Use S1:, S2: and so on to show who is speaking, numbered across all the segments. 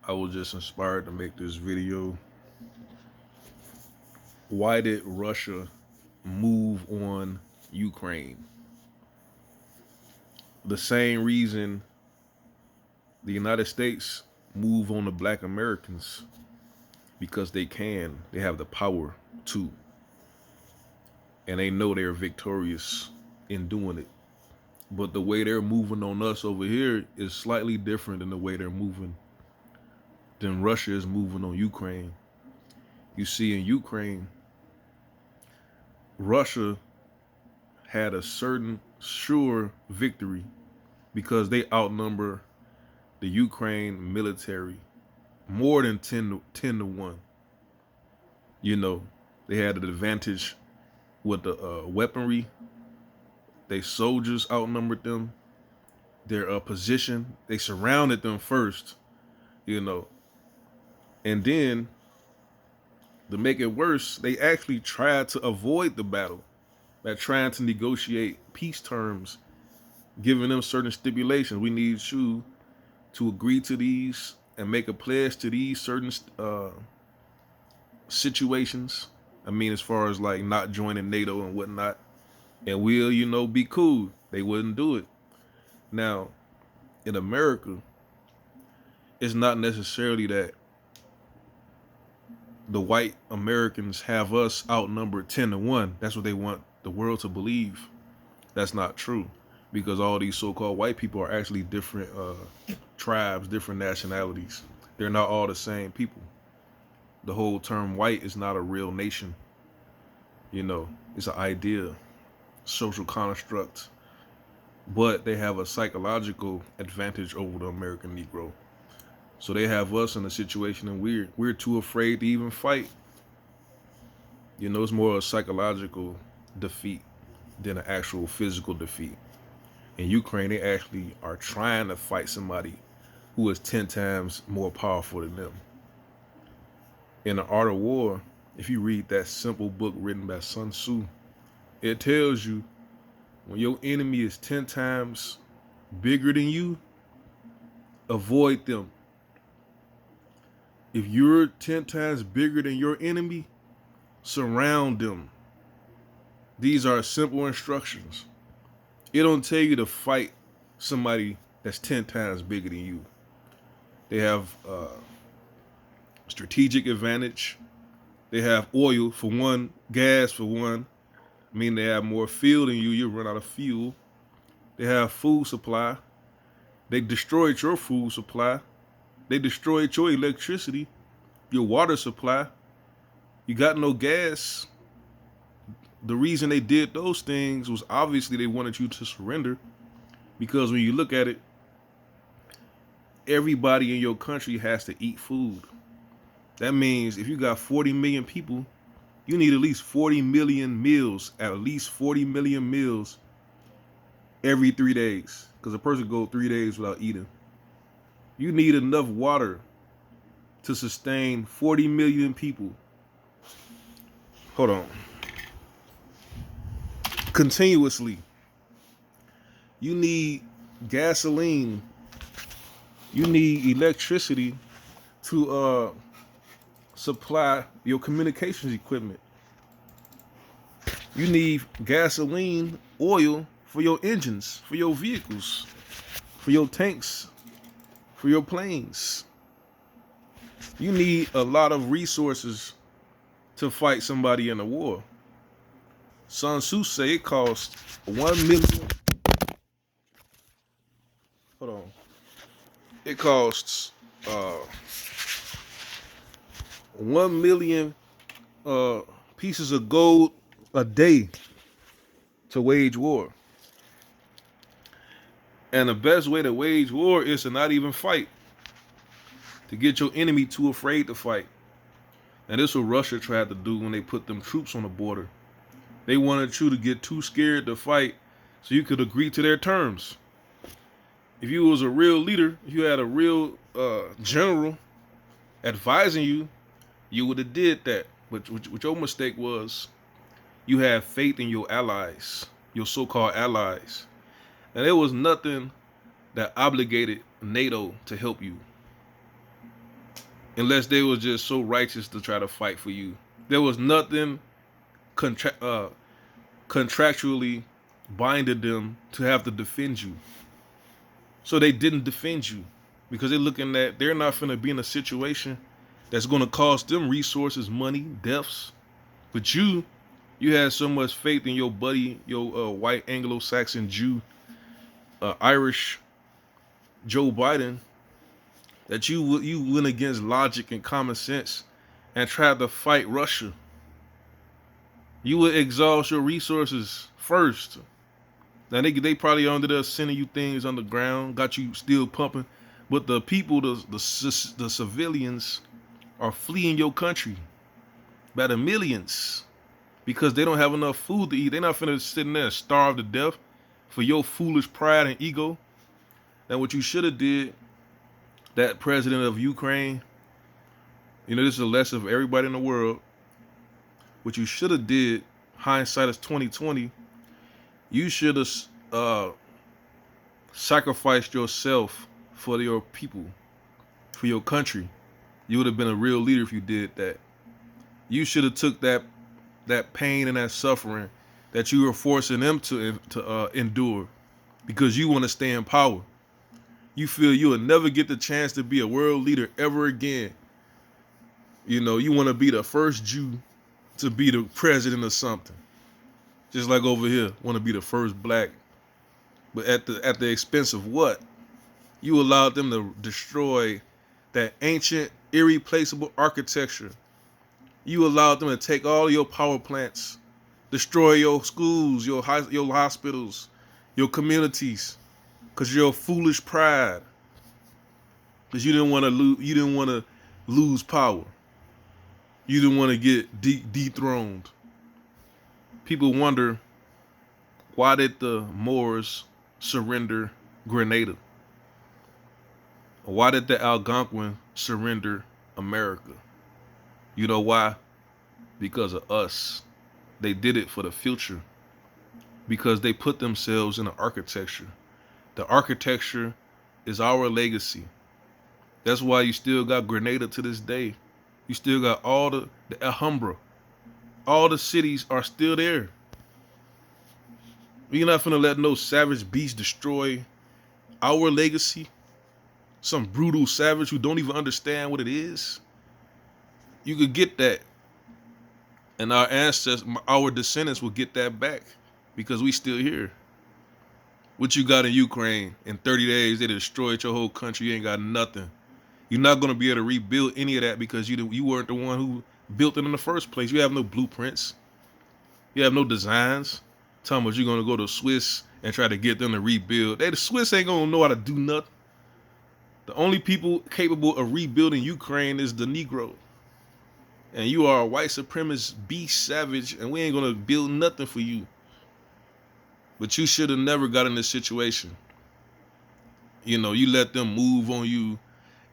S1: I was just inspired to make this video. Why did Russia move on Ukraine? The same reason the United States move on the black Americans, because they can. They have the power to. And they know they're victorious in doing it. But the way they're moving on us over here is slightly different than the way they're moving, than Russia is moving on Ukraine. You see, in Ukraine, Russia had a certain sure victory because they outnumber the Ukraine military more than 10 to 1. You know, they had an advantage with the weaponry. They soldiers outnumbered them. Their position, they surrounded them first, you know. And then, to make it worse, they actually tried to avoid the battle by trying to negotiate peace terms, giving them certain stipulations. We need you to agree to these and make a pledge to these certain situations. I mean, as far as like not joining NATO and whatnot, and we'll, be cool. They wouldn't do it. Now, in America, it's not necessarily that the white Americans have us outnumbered 10 to 1. That's what they want the world to believe. That's not true, because all these so-called white people are actually different tribes, different nationalities. They're not all the same people. The whole term white is not a real nation. It's an idea, social construct, but they have a psychological advantage over the American Negro. So they have us in a situation, and we're too afraid to even fight. It's more a psychological defeat than an actual physical defeat. In Ukraine, they actually are trying to fight somebody who is 10 times more powerful than them. In The Art of War, if you read that simple book written by Sun Tzu, it tells you when your enemy is 10 times bigger than you, avoid them. If you're 10 times bigger than your enemy, surround them. These are simple instructions. It don't tell you to fight somebody that's 10 times bigger than you. They have strategic advantage. They have oil for one, gas for one. I mean, they have more fuel than you. You run out of fuel. They have food supply. They destroyed your food supply. They destroyed your electricity, your water supply. You got no gas. The reason they did those things was obviously they wanted you to surrender, because when you look at it, everybody in your country has to eat food. That means if you got 40 million people, you need at least 40 million meals, at least 40 million meals every 3 days, because a person go 3 days without eating. You need enough water to sustain 40 million people. Hold on. Continuously. You need gasoline. You need electricity to supply your communications equipment. You need gasoline, oil for your engines, for your vehicles, for your tanks, for your planes. You need a lot of resources to fight somebody in a war. Sun Tzu say it costs 1 million. Hold on. It costs 1 million pieces of gold a day to wage war. And the best way to wage war is to not even fight, to get your enemy too afraid to fight. And this is what Russia tried to do when they put them troops on the border. They wanted you to get too scared to fight so you could agree to their terms. If you was a real leader, if you had a real general advising you, you would have did that. But what your mistake was, you had faith in your allies, your so-called allies. And there was nothing that obligated NATO to help you. unless they was just so righteous to try to fight for you. There was nothing contractually binded them to have to defend you. So they didn't defend you because they're looking at they're not going to be in a situation that's going to cost them resources, money, deaths. But you had so much faith in your buddy, your white Anglo-Saxon Jew, Irish Joe Biden, that you went against logic and common sense and tried to fight Russia. You would exhaust your resources first. Now they probably under there sending you things underground, got you still pumping, but the people, the civilians, are fleeing your country by the millions because they don't have enough food to eat. They're not finna sit in there and starve to death for your foolish pride and ego. And what you should have did, that president of Ukraine, this is a lesson for everybody in the world. What you should have did, hindsight is 2020. You should have sacrificed yourself for your people, for your country. You would have been a real leader if you did that. You should have took that pain and that suffering that you were forcing them to endure because you want to stay in power. You feel you will never get the chance to be a world leader ever again. You want to be the first Jew to be the president of something. Just like over here, want to be the first black. But at the expense of what? You allowed them to destroy that ancient, irreplaceable architecture. You allowed them to take all your power plants, destroy your schools, your hospitals, your communities, because your foolish pride. Because you didn't want to lose. You didn't want to lose power. You didn't want to get dethroned. People wonder, why did the Moors surrender Grenata? Why did the Algonquin surrender America? You know why? Because of us. They did it for the future. Because they put themselves in the architecture. The architecture is our legacy. That's why you still got Grenada to this day. You still got all the Alhambra. All the cities are still there. We're not finna let no savage beast destroy our legacy. Some brutal savage who don't even understand what it is. You could get that. And our ancestors, our descendants will get that back because we still here. What you got in Ukraine, in 30 days, they destroyed your whole country. You ain't got nothing. You're not going to be able to rebuild any of that because you weren't the one who built it in the first place. You have no blueprints. You have no designs. Talking about you're going to go to Swiss and try to get them to rebuild. The Swiss ain't going to know how to do nothing. The only people capable of rebuilding Ukraine is the Negro. And you are a white supremacist beast savage, and we ain't going to build nothing for you. But you should have never got in this situation. You let them move on you,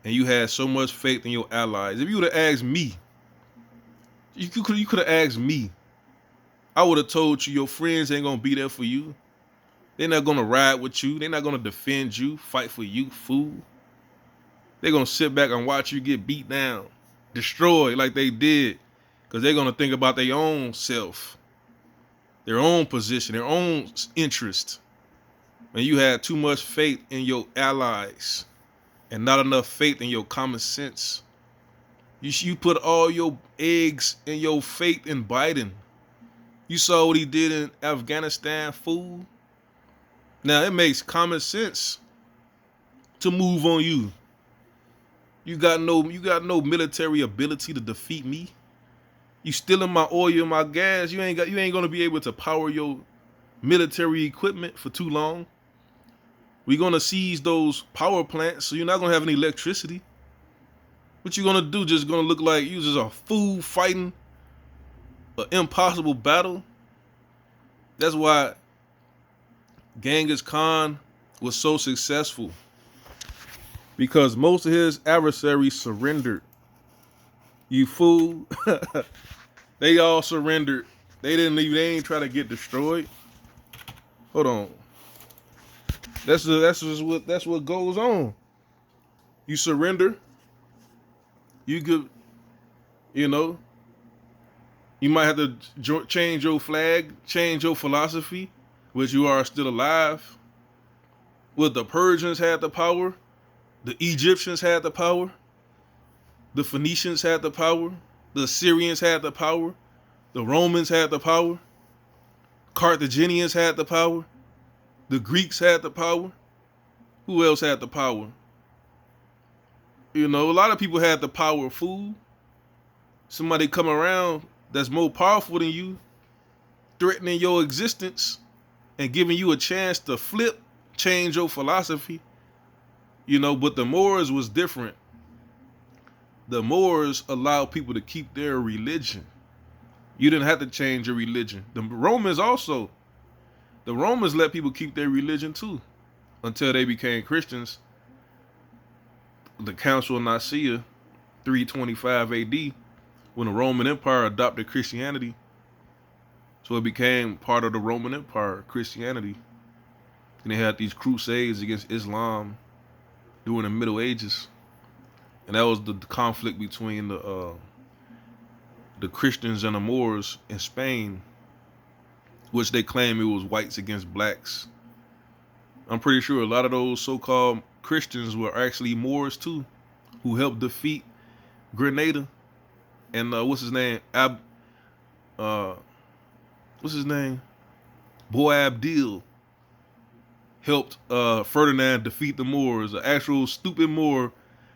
S1: and you had so much faith in your allies. If you would have asked me, you could have asked me. I would have told you your friends ain't going to be there for you. They're not going to ride with you. They're not going to defend you, fight for you, fool. They're going to sit back and watch you get beat down, destroyed like they did, because they're going to think about their own self, their own position, their own interest. And you had too much faith in your allies and not enough faith in your common sense. You put all your eggs and your faith in Biden. You saw what he did in Afghanistan, fool. Now it makes common sense to move on you. You got no military ability to defeat me. You stealing my oil and my gas. You ain't gonna be able to power your military equipment for too long. We're gonna seize those power plants, so you're not gonna have any electricity. What you gonna do? Just gonna look like you just a fool fighting an impossible battle? That's why Genghis Khan was so successful, because most of his adversaries surrendered. You fool. They all surrendered. They ain't try to get destroyed. Hold on. That's what goes on. You surrender. You could, you know, you might have to change your flag, change your philosophy, which you are still alive. What the Persians had the power, the Egyptians had the power, the Phoenicians had the power, the Assyrians had the power, the Romans had the power, Carthaginians had the power, the Greeks had the power. Who else had the power? You know, a lot of people had the power of food. Somebody come around that's more powerful than you, threatening your existence and giving you a chance to flip, change your philosophy. You know, but the Moors was different. The Moors allowed people to keep their religion. You didn't have to change your religion. The Romans also. The Romans let people keep their religion too until they became Christians. The Council of Nicaea, 325 AD, when the Roman Empire adopted Christianity. So it became part of the Roman Empire, Christianity. And they had these crusades against Islam during the Middle Ages. And that was the conflict between the Christians and the Moors in Spain, which they claim it was whites against blacks. I'm pretty sure a lot of those so-called Christians were actually Moors too, who helped defeat Grenata and what's his name? What's his name? Boabdil helped Ferdinand defeat the Moors. An actual stupid Moor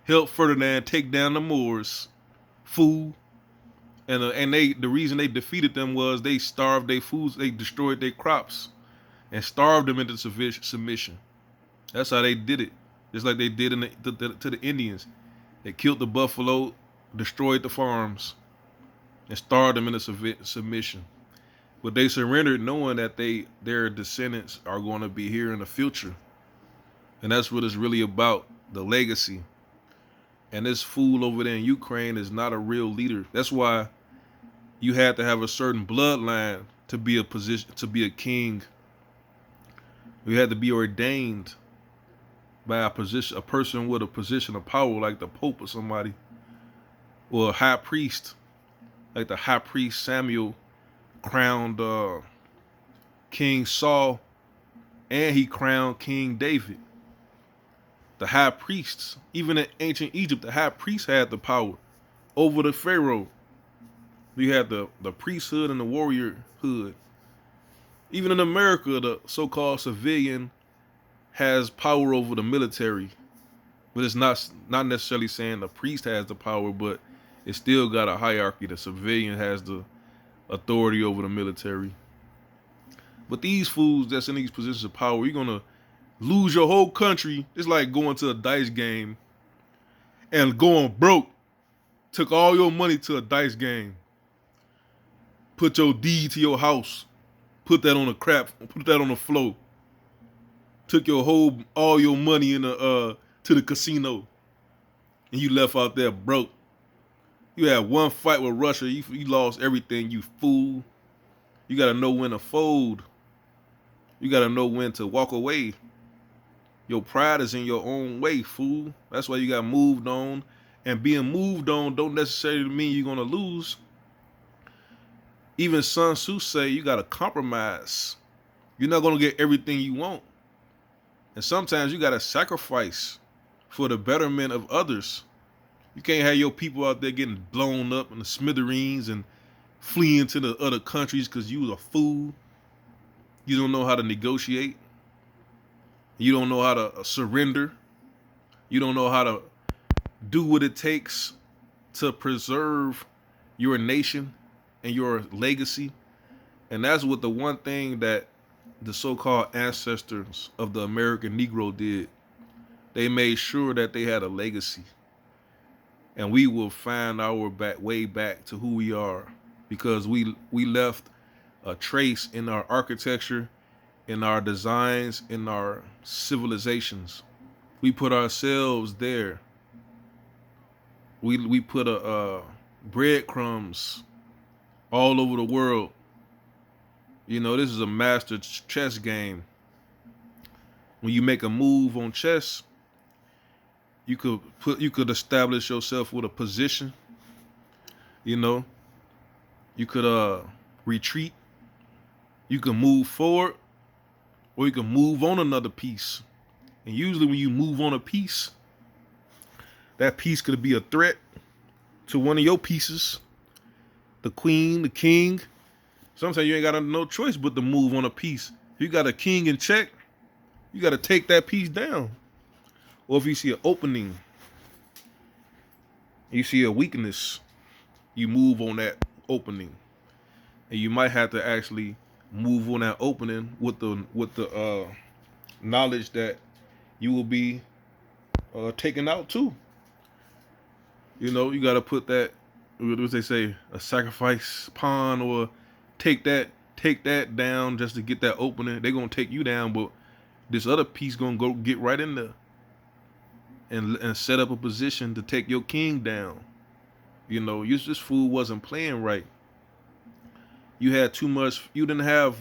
S1: helped Ferdinand take down the Moors. Fool. And the reason they defeated them was they starved their foods, they destroyed their crops, and starved them into submission. That's how they did it. Just like they did to the Indians. They killed the buffalo, destroyed the farms, and starved them into submission. But they surrendered knowing that their descendants are going to be here in the future. And that's what it's really about, the legacy. And this fool over there in Ukraine is not a real leader. That's why you had to have a certain bloodline to be a king. You had to be ordained by a person with a position of power, like the Pope or somebody, or a high priest, like the high priest Samuel crowned King Saul, and he crowned King David. The high priests, even in ancient Egypt, the high priest had the power over the pharaoh. You had the priesthood and the warriorhood. Even in America, the so-called civilian has power over the military. But it's not necessarily saying the priest has the power, but it still got a hierarchy. The civilian has the authority over the military. But these fools that's in these positions of power, you're gonna lose your whole country. It's like going to a dice game and going broke. Took all your money to a dice game. Put your deed to your house. Put that on the floor. Took all your money to the casino. And you left out there broke. You had one fight with Russia. You lost everything, you fool. You got to know when to fold. You got to know when to walk away. Your pride is in your own way, fool. That's why you got moved on. And being moved on don't necessarily mean you're going to lose. Even Sun Tzu say you got to compromise. You're not going to get everything you want. And sometimes you got to sacrifice for the betterment of others. You can't have your people out there getting blown up in the smithereens and fleeing to the other countries because you was a fool. You don't know how to negotiate. You don't know how to surrender. You don't know how to do what it takes to preserve your nation and your legacy. And that's what the one thing that the so-called ancestors of the American Negro did. They made sure that they had a legacy. And we will find our way back to who we are, because we left a trace in our architecture, in our designs, in our civilizations. We put ourselves there. We put breadcrumbs all over the world. You know, this is a master chess game. When you make a move on chess, You could establish yourself with a position. You know, you could retreat. You can move forward, or you can move on another piece. And usually, when you move on a piece, that piece could be a threat to one of your pieces, the queen, the king. Sometimes you ain't got no choice but to move on a piece. If you got a king in check, you got to take that piece down. Or if you see an opening, you see a weakness, you move on that opening, and you might have to actually move on that opening with the knowledge that you will be taken out too. You know, you got to put that, what they say, a sacrifice pawn, or take that take that down just to get that opening. They're gonna take you down, but this other piece gonna go get right in there and set up a position to take your king down. You know, this fool wasn't playing right. You had too much. You didn't have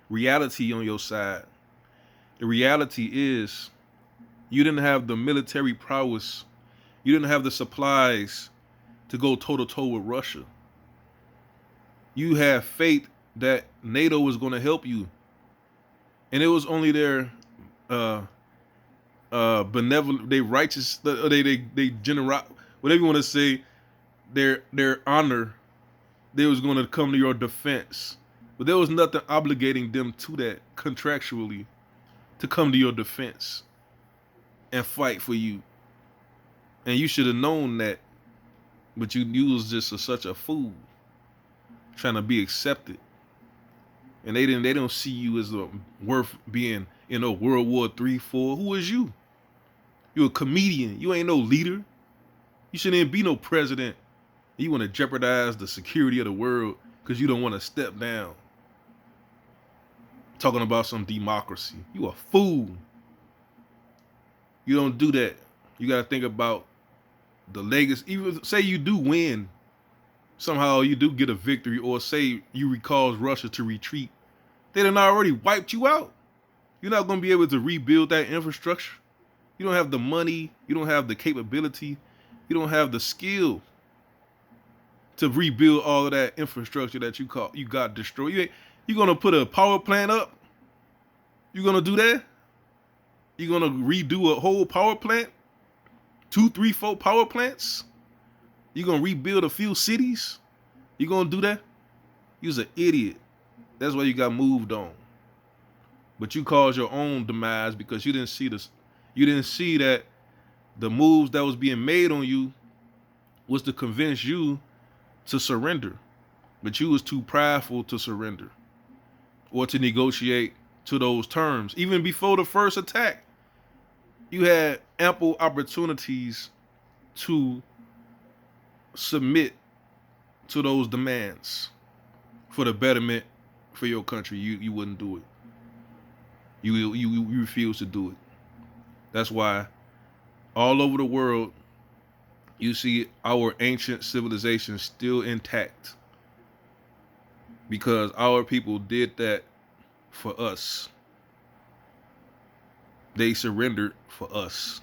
S1: reality on your side. The reality is you didn't have the military prowess. You didn't have the supplies to go toe to toe with Russia. You had faith that NATO was going to help you, and it was only their uh, benevolent, they righteous, they generous, whatever you want to say, their honor. They was going to come to your defense, but there was nothing obligating them to that contractually to come to your defense and fight for you. And you should have known that, but you was just such a fool trying to be accepted, and they don't see you as worth being in a World War III, IV. Who is you? You a comedian. You ain't no leader. You shouldn't even be no president. You want to jeopardize the security of the world because you don't want to step down. Talking about some democracy. You a fool. You don't do that. You got to think about the legacy. Even say you do win, somehow you do get a victory, or say you cause Russia to retreat. They done already wiped you out. You're not going to be able to rebuild that infrastructure. You don't have the money. You don't have the capability. You don't have the skill to rebuild all of that infrastructure that you got destroyed. You gonna put a power plant up? You gonna do that? You gonna redo a whole power plant? 2, 3, 4 power plants? You gonna rebuild a few cities? You gonna do that? You's an idiot. That's why you got moved on. But you caused your own demise because you didn't see this. You didn't see that the moves that was being made on you was to convince you to surrender. But you was too prideful to surrender or to negotiate to those terms. Even before the first attack, you had ample opportunities to submit to those demands for the betterment for your country. You wouldn't do it. You refuse to do it. That's why all over the world you see our ancient civilization still intact, because our people did that for us. They surrendered for us.